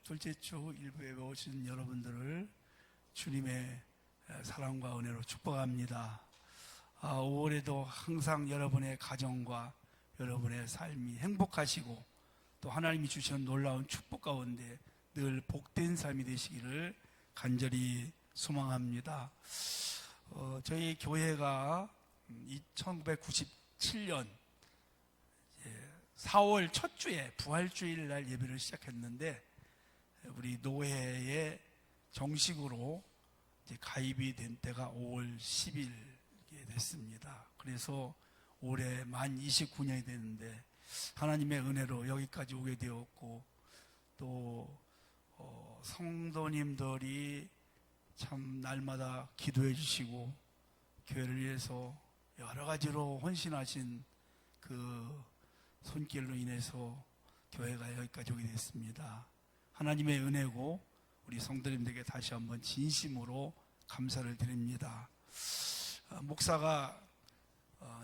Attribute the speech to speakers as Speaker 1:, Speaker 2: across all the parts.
Speaker 1: 둘째 주 일부에 오신 여러분들을 주님의 사랑과 은혜로 축복합니다. 5월에도 항상 여러분의 가정과 여러분의 삶이 행복하시고 또 하나님이 주시는 놀라운 축복 가운데 늘 복된 삶이 되시기를 간절히 소망합니다. 저희 교회가 1997년 4월 첫 주에 부활주일 날 예배를 시작했는데 우리 노회에 정식으로 이제 가입이 된 때가 5월 10일에 됐습니다. 그래서 올해 만 29년이 됐는데 하나님의 은혜로 여기까지 오게 되었고 또 성도님들이 참 날마다 기도해 주시고 교회를 위해서 여러 가지로 헌신하신 그 손길로 인해서 교회가 여기까지 오게 됐습니다. 하나님의 은혜고 우리 성도님들에게 다시 한번 진심으로 감사를 드립니다. 목사가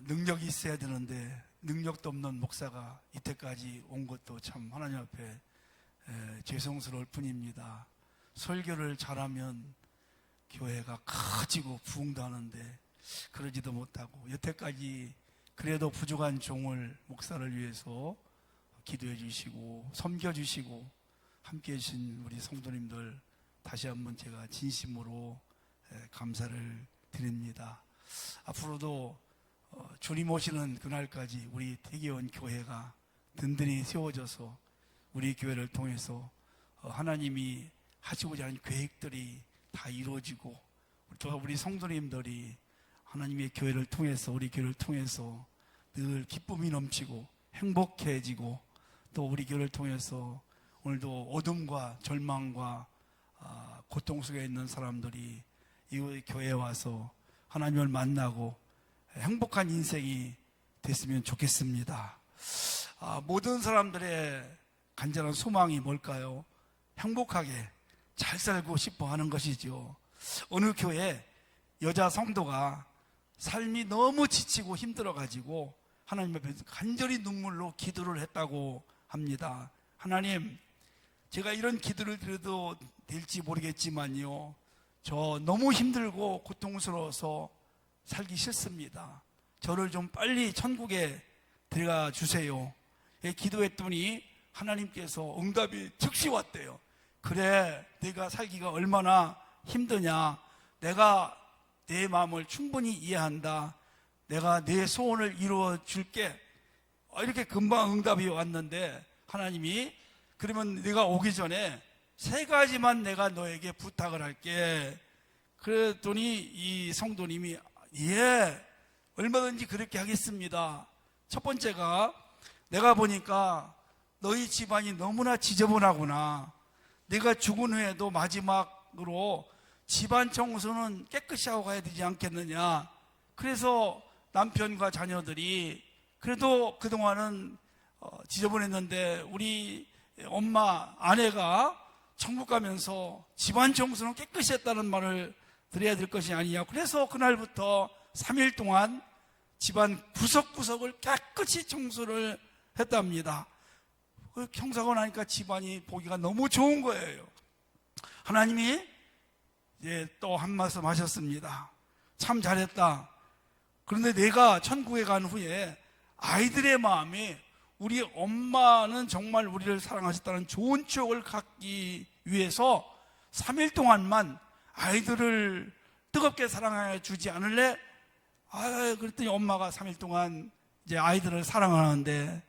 Speaker 1: 능력이 있어야 되는데 능력도 없는 목사가 이때까지 온 것도 참 하나님 앞에 죄송스러울 뿐입니다. 설교를 잘하면 교회가 커지고 부흥도 하는데 그러지도 못하고 여태까지 그래도 부족한 종을 목사를 위해서 기도해 주시고 섬겨 주시고 함께 해주신 우리 성도님들 다시 한번 제가 진심으로 감사를 드립니다. 앞으로도 주님 오시는 그날까지 우리 대개원 교회가 든든히 세워져서 우리 교회를 통해서 하나님이 하시고자 하는 계획들이 다 이루어지고 또 우리 성도님들이 하나님의 교회를 통해서 우리 교회를 통해서 늘 기쁨이 넘치고 행복해지고 또 우리 교회를 통해서 오늘도 어둠과 절망과 고통 속에 있는 사람들이 이 교회에 와서 하나님을 만나고 행복한 인생이 됐으면 좋겠습니다. 모든 사람들의 간절한 소망이 뭘까요? 행복하게 잘 살고 싶어 하는 것이죠. 어느 교회 여자 성도가 삶이 너무 지치고 힘들어가지고 하나님 앞에서 간절히 눈물로 기도를 했다고 합니다. 하나님, 제가 이런 기도를 드려도 될지 모르겠지만요, 저 너무 힘들고 고통스러워서 살기 싫습니다. 저를 좀 빨리 천국에 데려가 주세요. 기도했더니 하나님께서 응답이 즉시 왔대요. 그래, 내가 살기가 얼마나 힘드냐, 내가 내 마음을 충분히 이해한다, 내가 내 소원을 이루어 줄게. 이렇게 금방 응답이 왔는데 하나님이 그러면 네가 오기 전에 3가지만 내가 너에게 부탁을 할게. 그랬더니 이 성도님이 예, 얼마든지 그렇게 하겠습니다. 첫 번째가 내가 보니까 너희 집안이 너무나 지저분하구나. 내가 죽은 후에도 마지막으로 집안 청소는 깨끗이 하고 가야 되지 않겠느냐. 그래서 남편과 자녀들이 그래도 그동안은 지저분했는데 우리 엄마, 아내가 천국 가면서 집안 청소는 깨끗이 했다는 말을 드려야 될 것이 아니냐. 그래서 그날부터 3일 동안 집안 구석구석을 깨끗이 청소를 했답니다. 청소하고 나니까 집안이 보기가 너무 좋은 거예요. 하나님이 이제 또 한 말씀 하셨습니다. 참 잘했다. 그런데 내가 천국에 간 후에 아이들의 마음에 우리 엄마는 정말 우리를 사랑하셨다는 좋은 추억을 갖기 위해서 3일 동안만 아이들을 뜨겁게 사랑해 주지 않을래? 그랬더니 엄마가 3일 동안 이제 아이들을 사랑하는데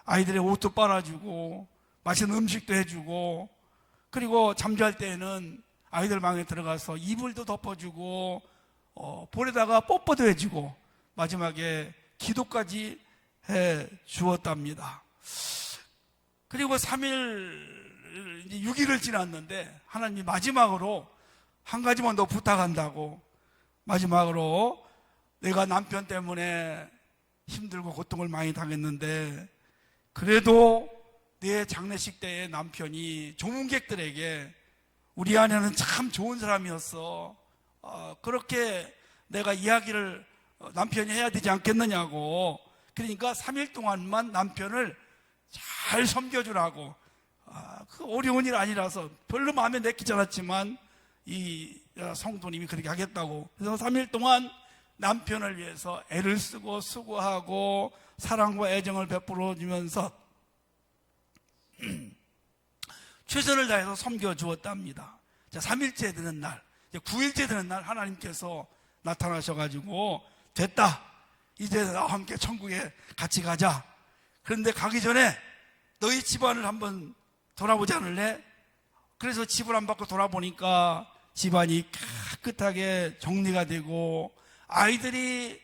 Speaker 1: 아이들의 옷도 빨아주고 맛있는 음식도 해주고 그리고 잠잘 때에는 아이들 방에 들어가서 이불도 덮어주고 볼에다가 뽀뽀도 해주고 마지막에 기도까지 해 주었답니다. 그리고 3일, 6일을 지났는데 하나님이 마지막으로 한 가지만 더 부탁한다고 마지막으로 내가 남편 때문에 힘들고 고통을 많이 당했는데 그래도 내 장례식 때에 남편이 조문객들에게 우리 아내는 참 좋은 사람이었어. 그렇게 내가 이야기를 남편이 해야 되지 않겠느냐고. 그러니까 3일 동안만 남편을 잘 섬겨주라고 그 어려운 일 아니라서 별로 마음에 내키지 않았지만 이 성도님이 그렇게 하겠다고, 그래서 3일 동안 남편을 위해서 애를 쓰고 수고하고 사랑과 애정을 베풀어 주면서 최선을 다해서 섬겨 주었답니다. 자, 3일째 되는 날, 9일째 되는 날 하나님께서 나타나셔가지고 됐다, 이제 나와 함께 천국에 같이 가자. 그런데 가기 전에 너희 집안을 한번 돌아보지 않을래? 그래서 집을 안 받고 돌아보니까 집안이 깨끗하게 정리가 되고 아이들이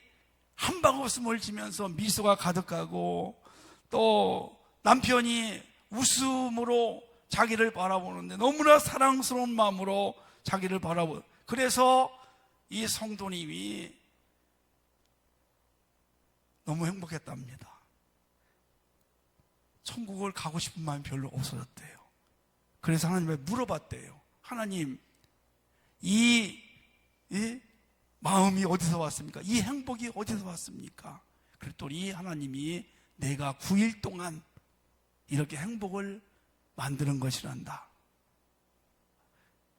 Speaker 1: 한 방 웃음을 지면서 미소가 가득하고 또 남편이 웃음으로 자기를 바라보는데 너무나 사랑스러운 마음으로 자기를 바라보. 그래서 이 성도님이 너무 행복했답니다. 천국을 가고 싶은 마음이 별로 없어졌대요. 그래서 하나님께 물어봤대요. 하나님, 이 마음이 어디서 왔습니까? 이 행복이 어디서 왔습니까? 그랬더니 하나님이 내가 9일 동안 이렇게 행복을 만드는 것이란다.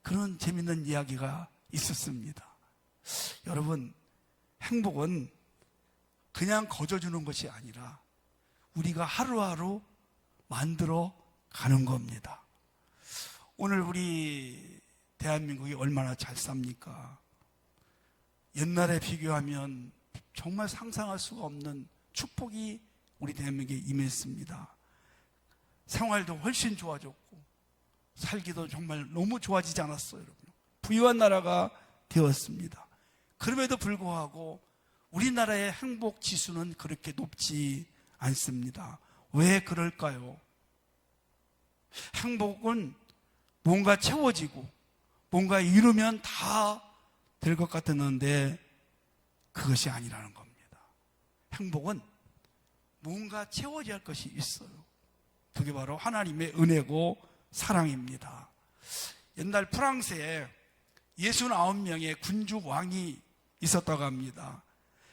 Speaker 1: 그런 재밌는 이야기가 있었습니다. 여러분, 행복은 그냥 거저주는 것이 아니라 우리가 하루하루 만들어 가는 겁니다. 오늘 우리 대한민국이 얼마나 잘 삽니까? 옛날에 비교하면 정말 상상할 수가 없는 축복이 우리 대한민국에 임했습니다. 생활도 훨씬 좋아졌고 살기도 정말 너무 좋아지지 않았어요, 여러분. 부유한 나라가 되었습니다. 그럼에도 불구하고 우리나라의 행복 지수는 그렇게 높지 않습니다. 왜 그럴까요? 행복은 뭔가 채워지고 뭔가 이루면 다 될 것 같았는데 그것이 아니라는 겁니다. 행복은 뭔가 채워져야 할 것이 있어요. 그게 바로 하나님의 은혜고 사랑입니다. 옛날 프랑스에 69명의 군주 왕이 있었다고 합니다.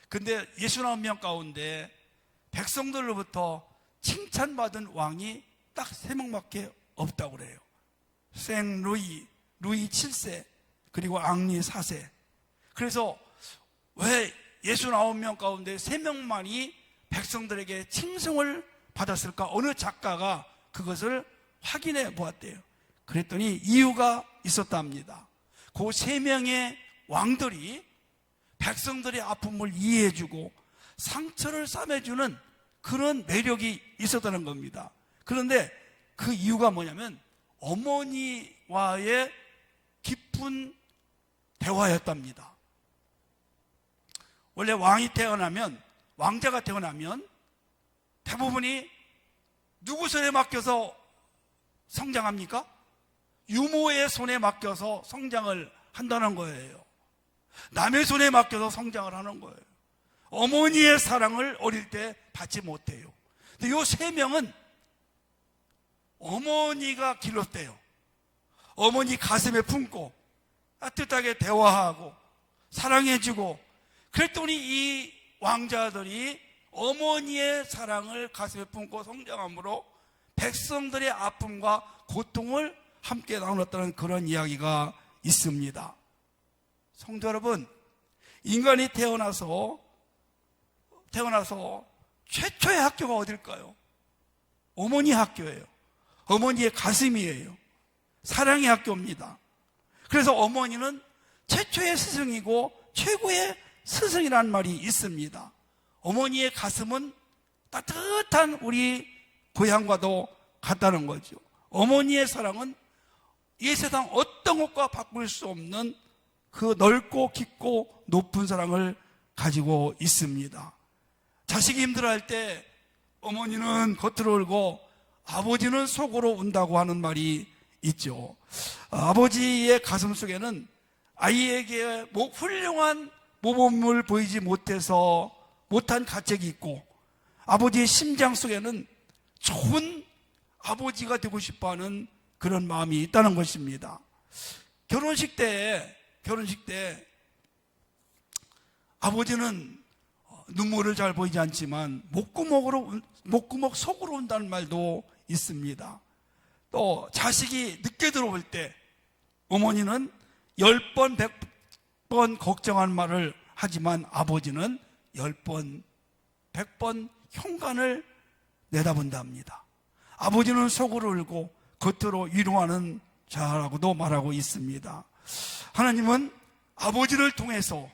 Speaker 1: 근데 69명 가운데 백성들로부터 칭찬받은 왕이 딱 3명밖에 없다고 그래요. 생루이, 루이 7세, 그리고 앙리 4세. 그래서 왜 69명 가운데 3명만이 백성들에게 칭송을 받았을까? 어느 작가가 그것을 확인해 보았대요. 그랬더니 이유가 있었답니다. 그 3명의 왕들이 백성들의 아픔을 이해해주고 상처를 싸매주는 그런 매력이 있었다는 겁니다. 그런데 그 이유가 뭐냐면 어머니와의 깊은 대화였답니다. 원래 왕자가 태어나면 대부분이 누구 손에 맡겨서 성장합니까? 유모의 손에 맡겨서 성장을 한다는 거예요. 남의 손에 맡겨서 성장을 하는 거예요. 어머니의 사랑을 어릴 때 받지 못해요. 근데 요 3명은 어머니가 길렀대요. 어머니 가슴에 품고 따뜻하게 대화하고 사랑해주고, 그랬더니 이 왕자들이 어머니의 사랑을 가슴에 품고 성장함으로 백성들의 아픔과 고통을 함께 나눴다는 그런 이야기가 있습니다. 성도 여러분, 인간이 태어나서 최초의 학교가 어딜까요? 어머니 학교예요. 어머니의 가슴이에요. 사랑의 학교입니다. 그래서 어머니는 최초의 스승이고 최고의 스승이라는 말이 있습니다. 어머니의 가슴은 따뜻한 우리 고향과도 같다는 거죠. 어머니의 사랑은 이 세상 어떤 것과 바꿀 수 없는 그 넓고 깊고 높은 사랑을 가지고 있습니다. 자식이 힘들어할 때 어머니는 겉으로 울고 아버지는 속으로 운다고 하는 말이 있죠. 아버지의 가슴 속에는 아이에게 훌륭한 모범을 보이지 못한 가책이 있고, 아버지의 심장 속에는 좋은 아버지가 되고 싶어하는 그런 마음이 있다는 것입니다. 결혼식 때 아버지는 눈물을 잘 보이지 않지만 목구멍 속으로 온다는 말도 있습니다. 또 자식이 늦게 들어올 때 어머니는 10번, 100번 걱정한 말을 하지만 아버지는 10번, 100번 현관을 내다본답니다. 아버지는 속으로 울고 겉으로 위로하는 자라고도 말하고 있습니다. 하나님은 아버지를 통해서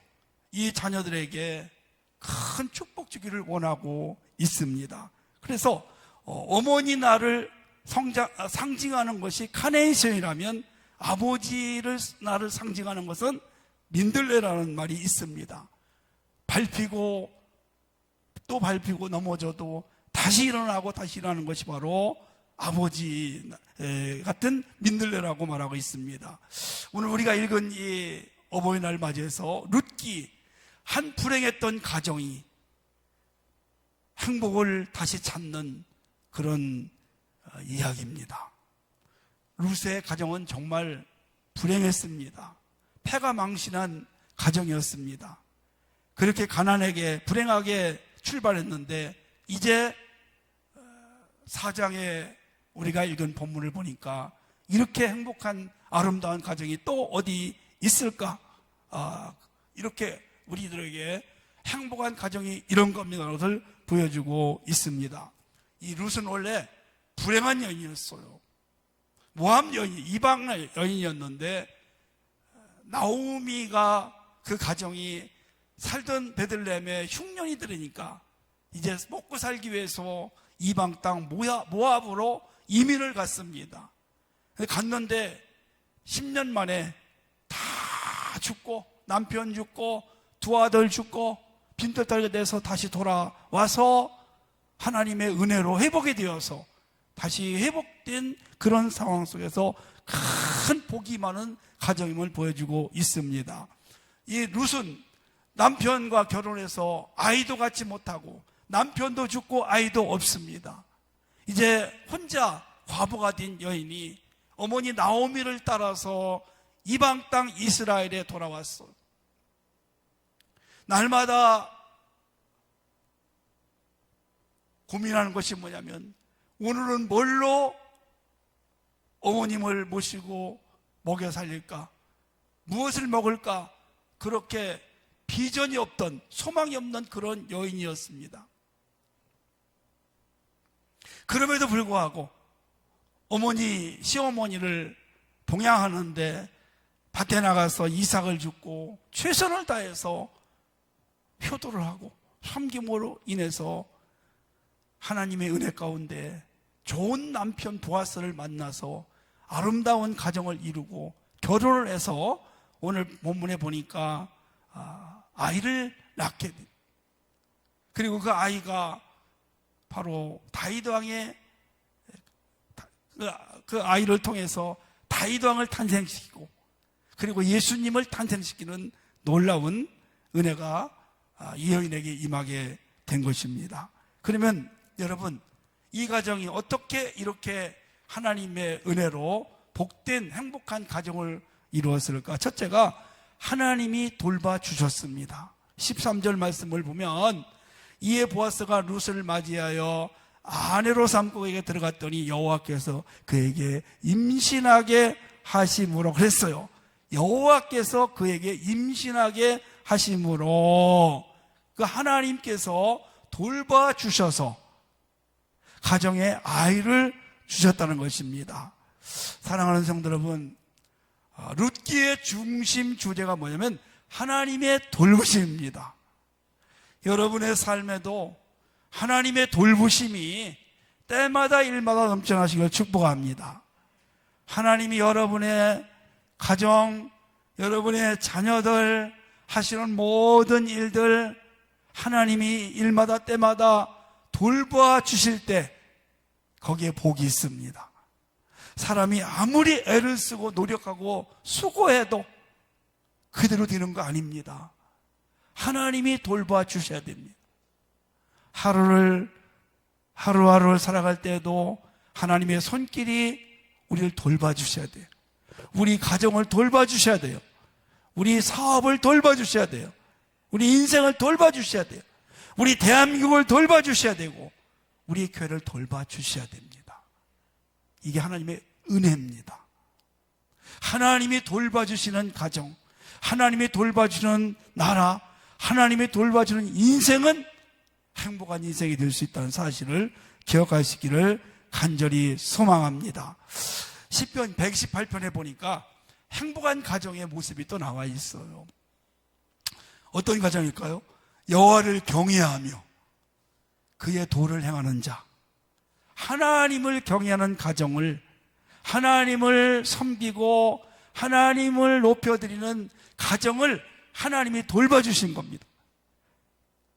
Speaker 1: 이 자녀들에게 큰 축복 주기를 원하고 있습니다. 그래서 어머니 나를 상징하는 것이 카네이션이라면 아버지를 나를 상징하는 것은 민들레라는 말이 있습니다. 밟히고 또 밟히고 넘어져도 다시 일어나고 다시 일어나는 것이 바로 아버지 같은 민들레라고 말하고 있습니다. 오늘 우리가 읽은 이 어버이날 맞이해서 룻기, 한 불행했던 가정이 행복을 다시 찾는 그런 이야기입니다. 룻의 가정은 정말 불행했습니다. 패가 망신한 가정이었습니다. 그렇게 가난하게 불행하게 출발했는데 이제 4장에 우리가 읽은 본문을 보니까 이렇게 행복한 아름다운 가정이 또 어디 있을까? 이렇게 우리들에게 행복한 가정이 이런 겁니다. 것을 보여주고 있습니다. 이 룻은 원래 불행한 여인이었어요. 모함 여인, 이방 여인이었는데 나오미가 그 가정이 살던 베들레헴에 흉년이 들으니까 이제 먹고 살기 위해서 이방 땅 모압으로 이민을 갔습니다. 갔는데 10년 만에 다 죽고 남편 죽고 두 아들 죽고 빈털터리가 돼서 다시 돌아와서 하나님의 은혜로 회복이 되어서 다시 회복된 그런 상황 속에서 큰 복이 많은 가정임을 보여주고 있습니다. 이 룻은 남편과 결혼해서 아이도 갖지 못하고 남편도 죽고 아이도 없습니다. 이제 혼자 과부가 된 여인이 어머니 나오미를 따라서 이방 땅 이스라엘에 돌아왔어요. 날마다 고민하는 것이 뭐냐면 오늘은 뭘로 어머님을 모시고 먹여 살릴까? 무엇을 먹을까? 그렇게 비전이 없던, 소망이 없는 그런 여인이었습니다. 그럼에도 불구하고 어머니, 시어머니를 봉양하는데 밭에 나가서 이삭을 줍고 최선을 다해서 효도를 하고 섬김으로 인해서 하나님의 은혜 가운데 좋은 남편 보아스를 만나서 아름다운 가정을 이루고 결혼을 해서 오늘 본문에 보니까 아이를 낳게 돼. 그리고 그 아이가 바로 다윗 왕의 그 아이를 통해서 다윗 왕을 탄생시키고 그리고 예수님을 탄생시키는 놀라운 은혜가 이 여인에게 임하게 된 것입니다. 그러면 여러분, 이 가정이 어떻게 이렇게 하나님의 은혜로 복된 행복한 가정을 이루었을까? 첫째가 하나님이 돌봐주셨습니다. 13절 말씀을 보면 이에 보아스가 룻을 맞이하여 아내로 삼고 그에게 들어갔더니 여호와께서 그에게 임신하게 하심으로 그랬어요. 여호와께서 그에게 임신하게 하심으로 그 하나님께서 돌봐주셔서 가정에 아이를 주셨다는 것입니다. 사랑하는 성도 여러분, 룻기의 중심 주제가 뭐냐면 하나님의 돌보심입니다. 여러분의 삶에도 하나님의 돌보심이 때마다 일마다 넘쳐나시길 축복합니다. 하나님이 여러분의 가정, 여러분의 자녀들 하시는 모든 일들 하나님이 일마다 때마다 돌봐 주실 때 거기에 복이 있습니다. 사람이 아무리 애를 쓰고 노력하고 수고해도 그대로 되는 거 아닙니다. 하나님이 돌봐 주셔야 됩니다. 하루하루를 살아갈 때에도 하나님의 손길이 우리를 돌봐 주셔야 돼요. 우리 가정을 돌봐 주셔야 돼요. 우리 사업을 돌봐 주셔야 돼요. 우리 인생을 돌봐 주셔야 돼요. 우리 대한민국을 돌봐 주셔야 되고 우리 교회를 돌봐 주셔야 됩니다. 이게 하나님의 은혜입니다. 하나님이 돌봐주시는 가정, 하나님이 돌봐주는 나라, 하나님이 돌봐주는 인생은 행복한 인생이 될 수 있다는 사실을 기억하시기를 간절히 소망합니다. 시편 118편에 보니까 행복한 가정의 모습이 또 나와 있어요. 어떤 가정일까요? 여호와를 경외하며 그의 도를 행하는 자, 하나님을 경외하는 가정을, 하나님을 섬기고 하나님을 높여드리는 가정을 하나님이 돌봐주신 겁니다.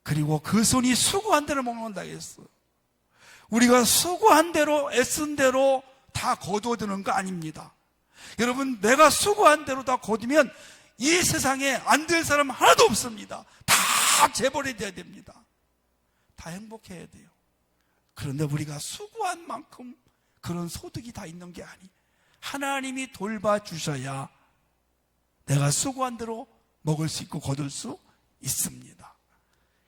Speaker 1: 그리고 그 손이 수고한 대로 먹는다 했어요. 우리가 수고한 대로, 애쓴 대로 다 거두어드는 거 아닙니다. 여러분, 내가 수고한 대로 다 거두면 이 세상에 안 될 사람 하나도 없습니다. 다 재벌이 돼야 됩니다. 다 행복해야 돼요. 그런데 우리가 수고한 만큼 그런 소득이 다 있는 게 아니, 하나님이 돌봐주셔야 내가 수고한 대로 먹을 수 있고 거둘 수 있습니다.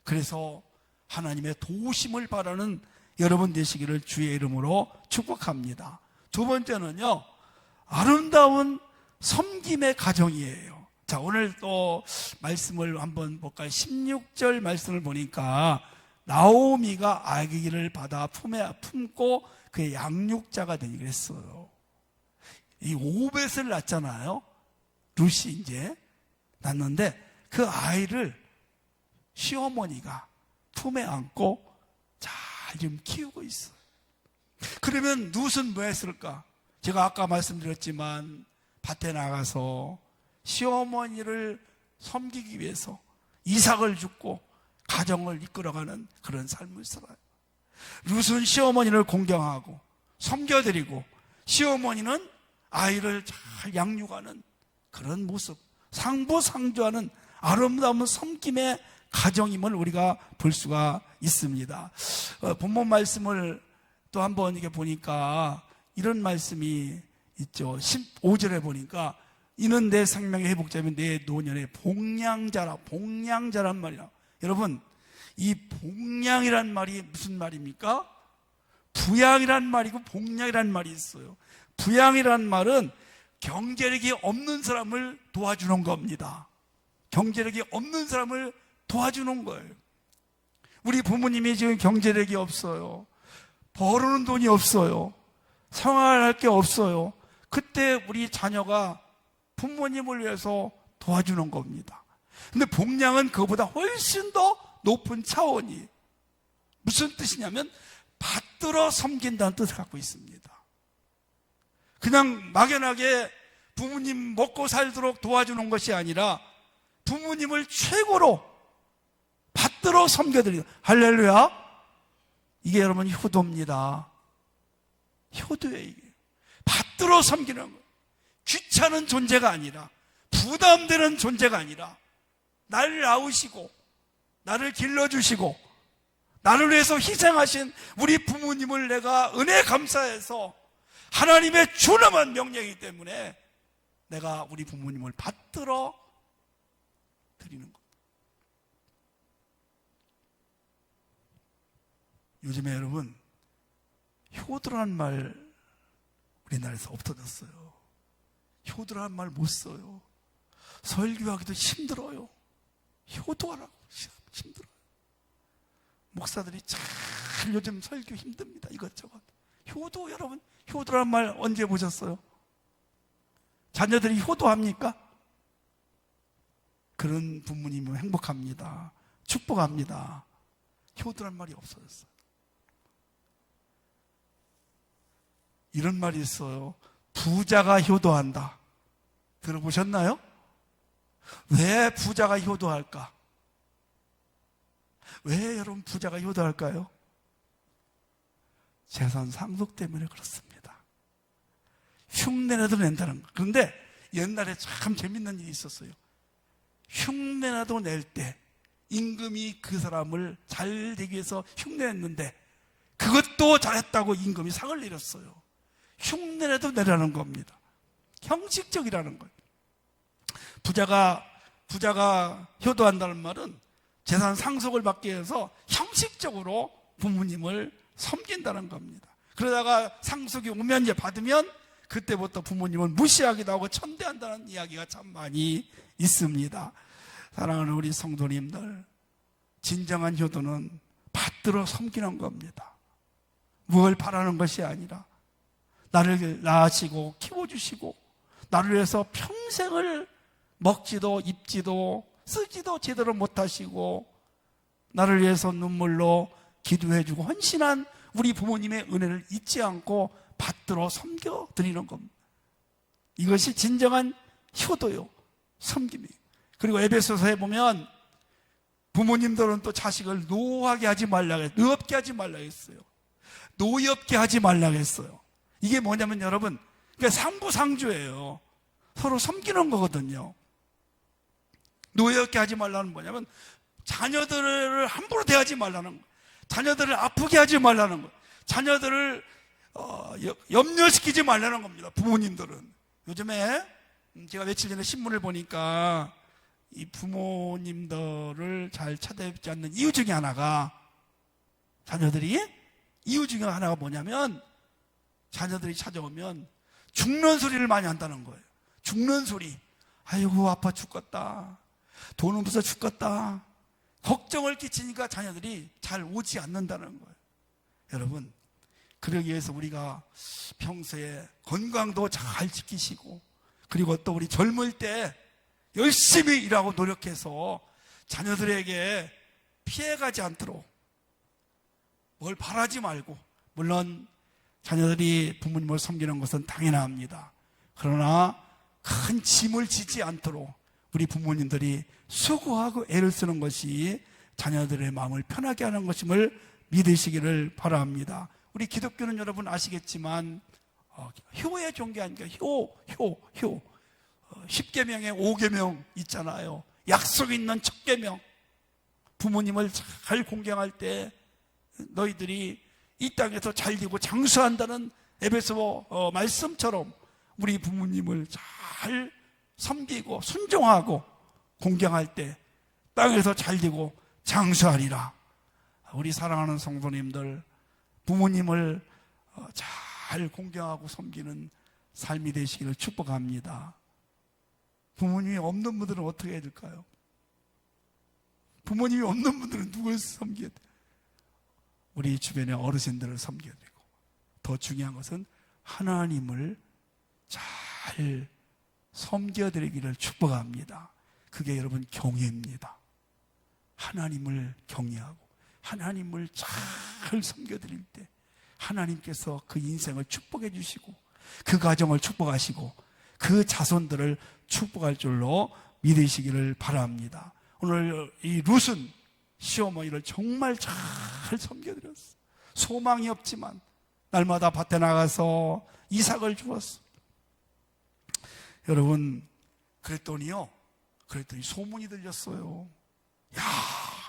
Speaker 1: 그래서 하나님의 도우심을 바라는 여러분 되시기를 주의 이름으로 축복합니다. 두 번째는요, 아름다운 섬김의 가정이에요. 자, 오늘 또 말씀을 한번 볼까요? 16절 말씀을 보니까 나오미가 아기를 받아 품에 품고 그의 양육자가 되기 그랬어요. 이 오벳을 낳잖아요. 룻이 이제 낳는데 그 아이를 시어머니가 품에 안고 잘 좀 키우고 있어요. 그러면 룻은 뭐 했을까? 제가 아까 말씀드렸지만 밭에 나가서 시어머니를 섬기기 위해서 이삭을 줍고 가정을 이끌어가는 그런 삶을 살아요. 룻은 시어머니를 공경하고 섬겨드리고 시어머니는 아이를 잘 양육하는 그런 모습, 상부상조하는 아름다운 섬김의 가정임을 우리가 볼 수가 있습니다. 본문 말씀을 또 한번 이렇게 보니까 이런 말씀이 있죠. 15절에 보니까 이는 내 생명의 회복자며 내 노년의 복량자라. 복량자란 말이라. 여러분, 이 복량이란 말이 무슨 말입니까? 부양이란 말이고 복량이란 말이 있어요. 부양이란 말은 경제력이 없는 사람을 도와주는 겁니다. 경제력이 없는 사람을 도와주는 거예요. 우리 부모님이 지금 경제력이 없어요. 벌어오는 돈이 없어요. 생활할 게 없어요. 그때 우리 자녀가 부모님을 위해서 도와주는 겁니다. 근데 복량은 그보다 훨씬 더 높은 차원이, 무슨 뜻이냐면 받들어 섬긴다는 뜻을 갖고 있습니다. 그냥 막연하게 부모님 먹고 살도록 도와주는 것이 아니라 부모님을 최고로 받들어 섬겨드리는, 할렐루야. 이게 여러분 효도입니다. 효도예요. 이게 받들어 섬기는 거예요. 귀찮은 존재가 아니라, 부담되는 존재가 아니라, 나를 낳으시고 나를 길러주시고 나를 위해서 희생하신 우리 부모님을 내가 은혜 감사해서 하나님의 준엄한 명령이기 때문에 내가 우리 부모님을 받들어 드리는 겁니다. 요즘에 여러분, 효도라는 말 우리나라에서 없어졌어요. 효도라는 말 못 써요. 설교하기도 힘들어요. 효도하라고 힘들어요. 목사들이 잘 요즘 설교 힘듭니다. 이것저것. 효도, 여러분, 효도라는 말 언제 보셨어요? 자녀들이 효도합니까? 그런 부모님은 행복합니다. 축복합니다. 효도라는 말이 없어졌어요. 이런 말이 있어요. 부자가 효도한다. 들어보셨나요? 왜 부자가 효도할까? 왜 여러분 부자가 효도할까요? 재산 상속 때문에 그렇습니다. 흉내라도 낸다는 거. 그런데 옛날에 참 재밌는 일이 있었어요. 흉내라도 낼 때 임금이 그 사람을 잘 되기 위해서 흉내냈는데 그것도 잘했다고 임금이 상을 내렸어요. 흉내라도 내라는 겁니다. 형식적이라는 거예요. 부자가 효도한다는 말은 재산 상속을 받기 위해서 형식적으로 부모님을 섬긴다는 겁니다. 그러다가 상속이 오면 이제 받으면 그때부터 부모님을 무시하기도 하고 천대한다는 이야기가 참 많이 있습니다. 사랑하는 우리 성도님들, 진정한 효도는 받들어 섬기는 겁니다. 뭘 바라는 것이 아니라 나를 낳으시고 키워주시고 나를 위해서 평생을 먹지도 입지도 쓰지도 제대로 못하시고 나를 위해서 눈물로 기도해주고 헌신한 우리 부모님의 은혜를 잊지 않고 받들어 섬겨드리는 겁니다. 이것이 진정한 효도요, 섬김이에요. 그리고 에베소서에 보면 부모님들은 또 자식을 노하게 하지 말라고 했어요. 노엽게 하지 말라고 했어요. 노엽게 하지 말라고 했어요. 이게 뭐냐면 여러분, 그러니까 상부상조예요. 서로 섬기는 거거든요. 노엽게 하지 말라는 뭐냐면 자녀들을 함부로 대하지 말라는 거예요. 자녀들을 아프게 하지 말라는 거예요. 자녀들을 염려시키지 말라는 겁니다. 부모님들은. 요즘에 제가 며칠 전에 신문을 보니까 이 부모님들을 잘 찾아뵙지 않는 이유 중에 하나가, 자녀들이 이유 중에 하나가 뭐냐면 자녀들이 찾아오면 죽는 소리를 많이 한다는 거예요. 죽는 소리. 아이고 아파 죽겠다, 돈 없어 죽겠다, 걱정을 끼치니까 자녀들이 잘 오지 않는다는 거예요. 여러분, 그러기 위해서 우리가 평소에 건강도 잘 지키시고, 그리고 또 우리 젊을 때 열심히 일하고 노력해서 자녀들에게 피해가지 않도록 뭘 바라지 말고, 물론 자녀들이 부모님을 섬기는 것은 당연합니다. 그러나 큰 짐을 지지 않도록 우리 부모님들이 수고하고 애를 쓰는 것이 자녀들의 마음을 편하게 하는 것임을 믿으시기를 바랍니다. 우리 기독교는 여러분 아시겠지만 효의 종교 아닙니까? 효. 10계명에 5계명 있잖아요. 약속 있는 첫 계명. 부모님을 잘 공경할 때 너희들이 이 땅에서 잘 되고 장수한다는 에베소 말씀처럼 우리 부모님을 잘 섬기고 순종하고 공경할 때 땅에서 잘 되고 장수하리라. 우리 사랑하는 성도님들, 부모님을 잘 공경하고 섬기는 삶이 되시기를 축복합니다. 부모님이 없는 분들은 어떻게 해야 될까요? 부모님이 없는 분들은 누굴 섬겨야 돼요? 우리 주변의 어르신들을 섬겨야 되고, 더 중요한 것은 하나님을 잘 섬겨드리기를 축복합니다. 그게 여러분 경외입니다. 하나님을 경외하고 하나님을 잘 섬겨드릴 때 하나님께서 그 인생을 축복해 주시고 그 가정을 축복하시고 그 자손들을 축복할 줄로 믿으시기를 바랍니다. 오늘 이 룻은 시어머니를 정말 잘 섬겨드렸어. 소망이 없지만 날마다 밭에 나가서 이삭을 주었어. 여러분, 그랬더니 소문이 들렸어요. 야,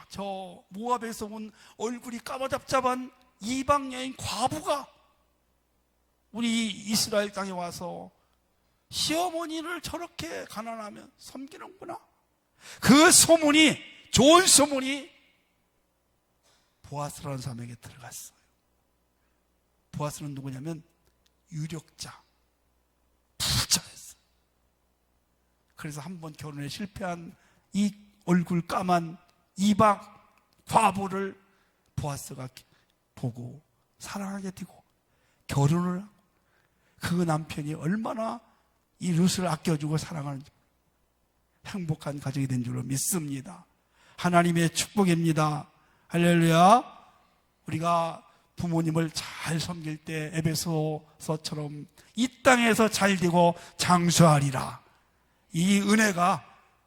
Speaker 1: 저 모압에서 온 얼굴이 까마잡잡한 이방 여인 과부가 우리 이스라엘 땅에 와서 시어머니를 저렇게 가난하면 섬기는구나. 그 소문이, 좋은 소문이 보아스라는 사람에게 들어갔어요. 보아스는 누구냐면 유력자, 부자였어요. 그래서 한번 결혼에 실패한 이 얼굴 까만 이방 과부를 보아스가 보고 사랑하게 되고 결혼을 하고, 그 남편이 얼마나 이 룻을 아껴주고 사랑하는지 행복한 가정이 된 줄로 믿습니다. 하나님의 축복입니다. 할렐루야. 우리가 부모님을 잘 섬길 때 에베소서처럼 이 땅에서 잘 되고 장수하리라. 이 은혜가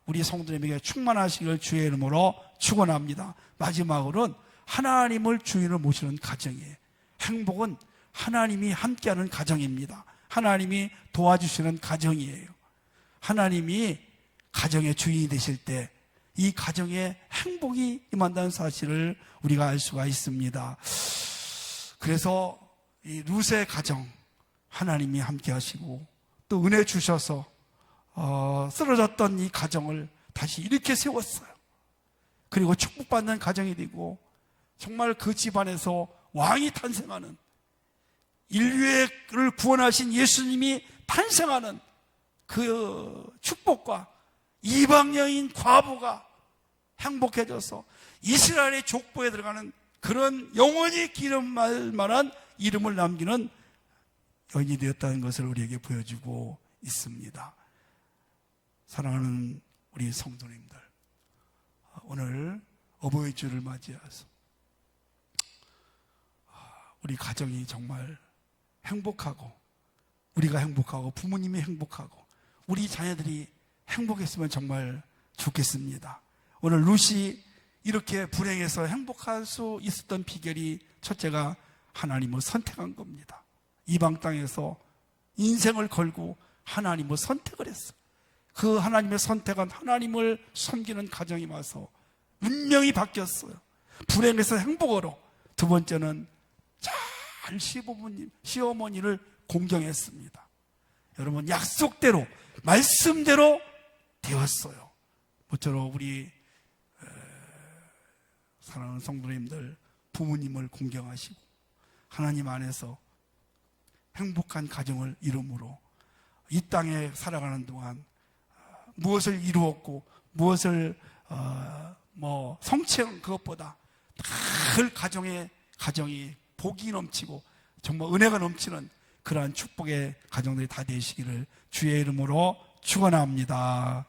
Speaker 1: 우리 성도님에게 충만하시길 주의 이름으로 축원합니다. 마지막으로는 하나님을 주인으로 모시는 가정이에요. 행복은 하나님이 함께하는 가정입니다. 하나님이 도와주시는 가정이에요. 하나님이 가정의 주인이 되실 때 이 가정에 행복이 임한다는 사실을 우리가 알 수가 있습니다. 그래서 이 룻의 가정 하나님이 함께 하시고 또 은혜 주셔서 쓰러졌던 이 가정을 다시 이렇게 세웠어요. 그리고 축복받는 가정이 되고 정말 그 집안에서 왕이 탄생하는 인류를 구원하신 예수님이 탄생하는 그 축복과 이방 여인 과부가 행복해져서 이스라엘의 족보에 들어가는 그런 영원히 기름할 만한 이름을 남기는 여인이 되었다는 것을 우리에게 보여주고 있습니다. 사랑하는 우리 성도님들, 오늘 어버이 주를 맞이해서 우리 가정이 정말 행복하고, 우리가 행복하고, 부모님이 행복하고, 우리 자녀들이 행복했으면 정말 좋겠습니다. 오늘 룻이 이렇게 불행해서 행복할 수 있었던 비결이 첫째가 하나님을 선택한 겁니다. 이방 땅에서 인생을 걸고 하나님을 선택을 했어요. 그 하나님의 선택한 하나님을 섬기는 가정이 와서 운명이 바뀌었어요. 불행에서 행복으로. 두 번째는 잘 시어머니를 공경했습니다. 여러분, 약속대로, 말씀대로 되었어요. 모쪼록 우리 사랑하는 성도님들, 부모님을 공경하시고 하나님 안에서 행복한 가정을 이루므로 이 땅에 살아가는 동안 무엇을 이루었고 무엇을 성취한 그것보다 늘 가정이 복이 넘치고 정말 은혜가 넘치는 그러한 축복의 가정들이 다 되시기를 주의 이름으로 축원합니다.